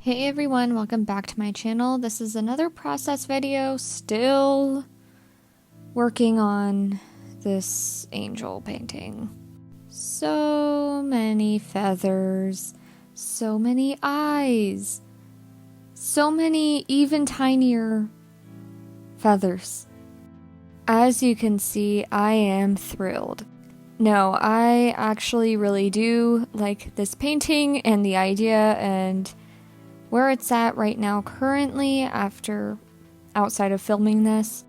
Hey everyone, welcome back to my channel. This is another process video, still working on this angel painting. So many feathers, so many eyes, so many even tinier feathers. As you can see, I am thrilled. No, I actually really do like this painting and the idea and where it's at right now currently outside of filming this.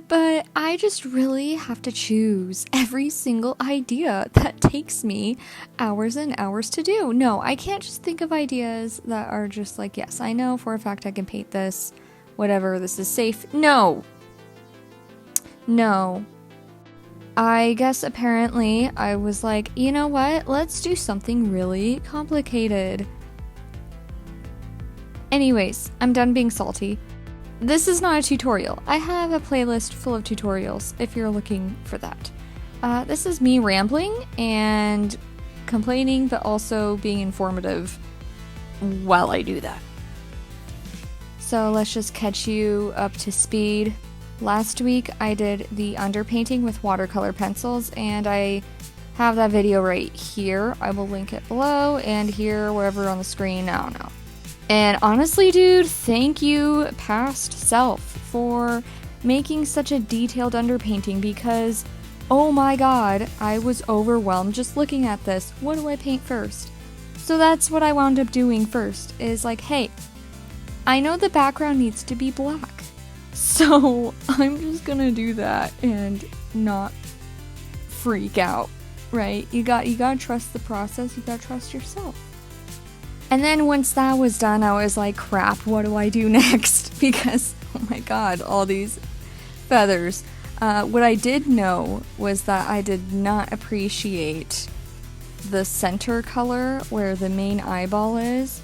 But I just really have to choose every single idea that takes me hours and hours to do. No, I can't just think of ideas that are just like, yes, I know for a fact I can paint this, whatever, this is safe. No. I guess apparently I was like, you know what? Let's do something really complicated. Anyways, I'm done being salty. This is not a tutorial. I have a playlist full of tutorials if you're looking for that. This is me rambling and complaining, but also being informative while I do that. So let's just catch you up to speed. Last week I did the underpainting with watercolor pencils, and I have that video right here. I will link it below and here, wherever on the screen, I don't know. And honestly, dude, thank you, past self, for making such a detailed underpainting because, oh my god, I was overwhelmed just looking at this. What do I paint first? So that's what I wound up doing first, is like, hey, I know the background needs to be black, so I'm just gonna do that and not freak out, right? You gotta trust the process, you gotta trust yourself. And then once that was done, I was like, crap, what do I do next? Because, oh my god, all these feathers. What I did know was that I did not appreciate the center color where the main eyeball is.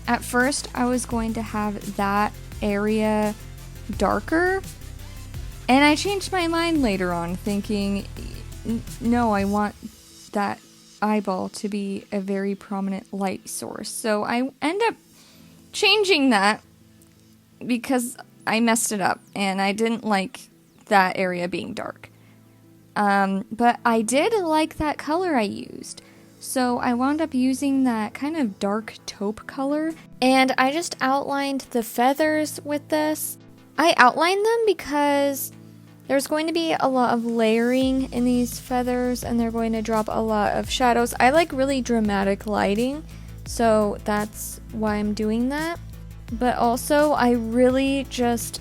At first, I was going to have that area darker, and I changed my mind later on, thinking, no, I want that eyeball to be a very prominent light source. So I end up changing that because I messed it up and I didn't like that area being dark. But I did like that color I used. So I wound up using that kind of dark taupe color, and I just outlined the feathers with this. I outlined them because there's going to be a lot of layering in these feathers, and they're going to drop a lot of shadows. I like really dramatic lighting, so that's why I'm doing that. But also, I really just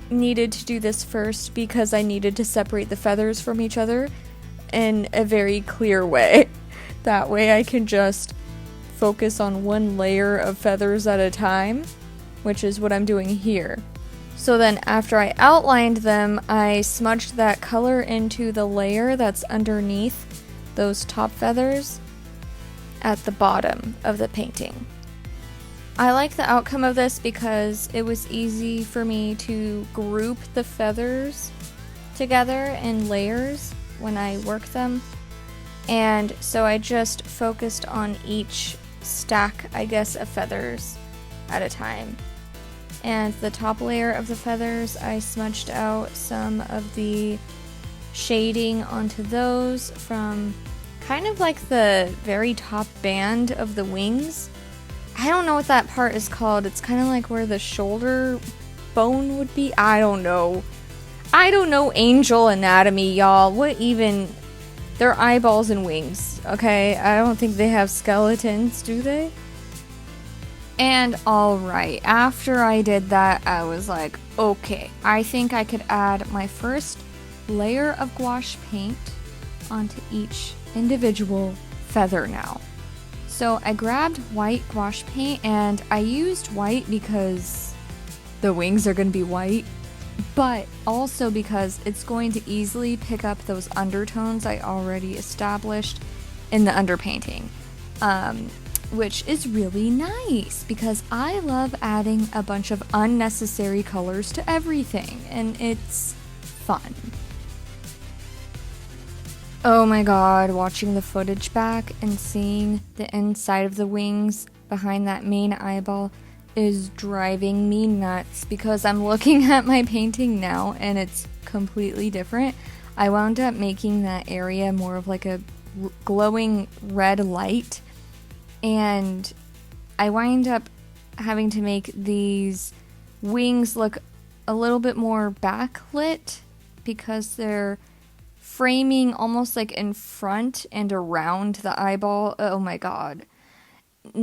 needed to do this first because I needed to separate the feathers from each other in a very clear way. That way I can just focus on one layer of feathers at a time, which is what I'm doing here. So then after I outlined them, I smudged that color into the layer that's underneath those top feathers at the bottom of the painting. I like the outcome of this because it was easy for me to group the feathers together in layers when I work them. And so I just focused on each stack, I guess, of feathers at a time. And the top layer of the feathers, I smudged out some of the shading onto those from kind of like the very top band of the wings. I don't know what that part is called. It's kind of like where the shoulder bone would be. I don't know angel anatomy, y'all. What even? They're eyeballs and wings, okay? I don't think they have skeletons, do they? And alright, after I did that, I was like, okay, I think I could add my first layer of gouache paint onto each individual feather now. So I grabbed white gouache paint, and I used white because the wings are going to be white, but also because it's going to easily pick up those undertones I already established in the underpainting. Which is really nice because I love adding a bunch of unnecessary colors to everything, and it's fun. Oh my god, watching the footage back and seeing the inside of the wings behind that main eyeball is driving me nuts because I'm looking at my painting now and it's completely different. I wound up making that area more of like a glowing red light, and I wind up having to make these wings look a little bit more backlit because they're framing almost like in front and around the eyeball. Oh my god. The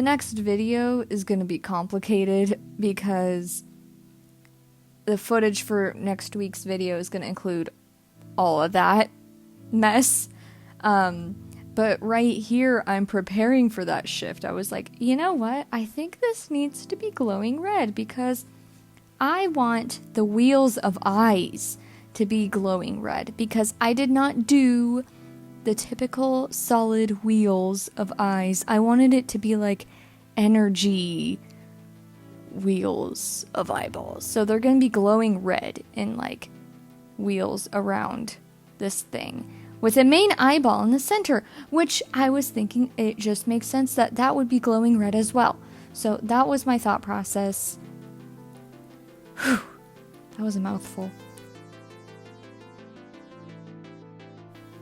next video is going to be complicated because the footage for next week's video is going to include all of that mess. But right here, I'm preparing for that shift. I was like, you know what? I think this needs to be glowing red because I want the wheels of eyes to be glowing red because I did not do the typical solid wheels of eyes. I wanted it to be like energy wheels of eyeballs. So they're going to be glowing red in like wheels around this thing with a main eyeball in the center, which I was thinking it just makes sense that that would be glowing red as well. So that was my thought process. Whew, that was a mouthful.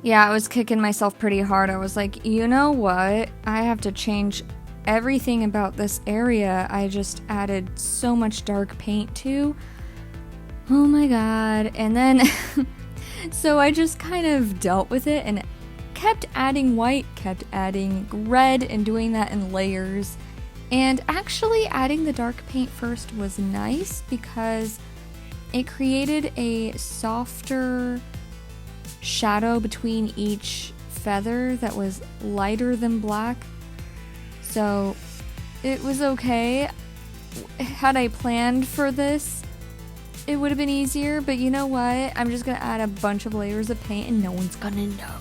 Yeah, I was kicking myself pretty hard. I was like, you know what? I have to change everything about this area I just added so much dark paint to. Oh my god. And then, so I just kind of dealt with it and kept adding white, kept adding red, and doing that in layers. And actually adding the dark paint first was nice because it created a softer shadow between each feather that was lighter than black. So it was okay. Had I planned for this, it would have been easier, but you know what? I'm just gonna add a bunch of layers of paint and no one's gonna know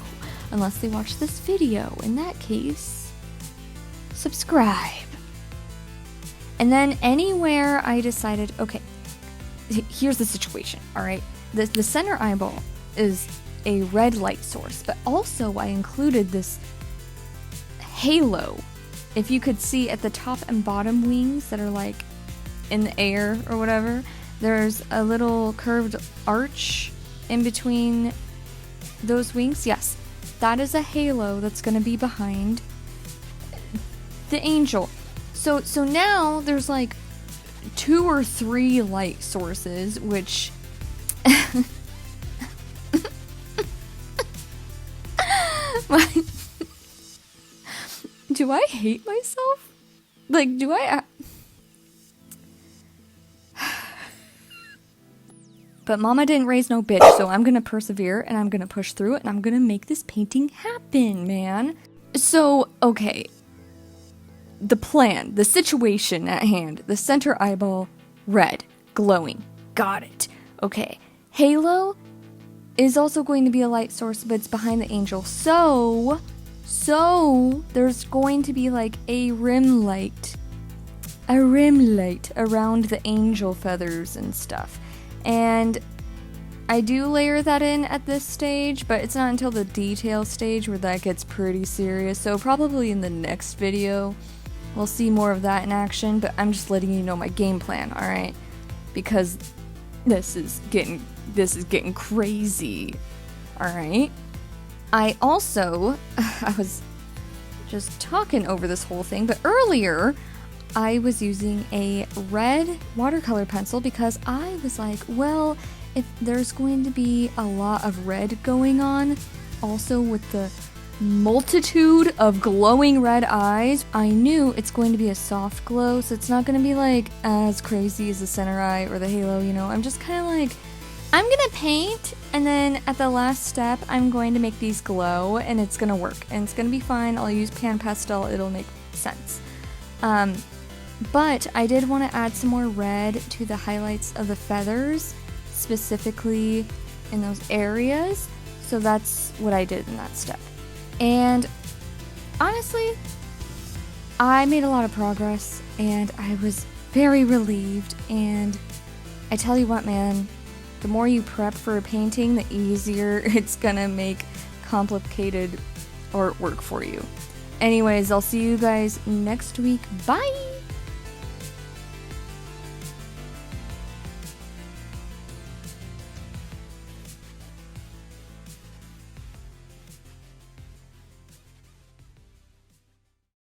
unless they watch this video. In that case, subscribe. And then anywhere I decided, okay, here's the situation, all right? The center eyeball is a red light source, but also I included this halo. If you could see at the top and bottom wings that are like in the air or whatever, there's a little curved arch in between those wings. Yes, that is a halo that's going to be behind the angel. So now there's like 2 or 3 light sources, which do I hate myself? Like, do I? But Mama didn't raise no bitch, so I'm gonna persevere and I'm gonna push through it and I'm gonna make this painting happen, man. So, okay. The plan, the situation at hand, the center eyeball, red, glowing. Got it. Okay. Halo is also going to be a light source, but it's behind the angel. So there's going to be like a rim light around the angel feathers and stuff. And I do layer that in at this stage, but it's not until the detail stage where that gets pretty serious. So probably in the next video, we'll see more of that in action, but I'm just letting you know my game plan, alright? Because this is getting crazy, alright? I was just talking over this whole thing, but earlier I was using a red watercolor pencil because I was like, well, if there's going to be a lot of red going on, also with the multitude of glowing red eyes, I knew it's going to be a soft glow, so it's not going to be like as crazy as the center eye or the halo, you know. I'm just kind of like, I'm gonna paint, and then at the last step, I'm going to make these glow, and it's gonna work, and it's gonna be fine. I'll use pan pastel, it'll make sense. But I did want to add some more red to the highlights of the feathers, specifically in those areas, so that's what I did in that step. And honestly, I made a lot of progress, and I was very relieved, and I tell you what, man, the more you prep for a painting, the easier it's gonna make complicated artwork for you. Anyways, I'll see you guys next week. Bye!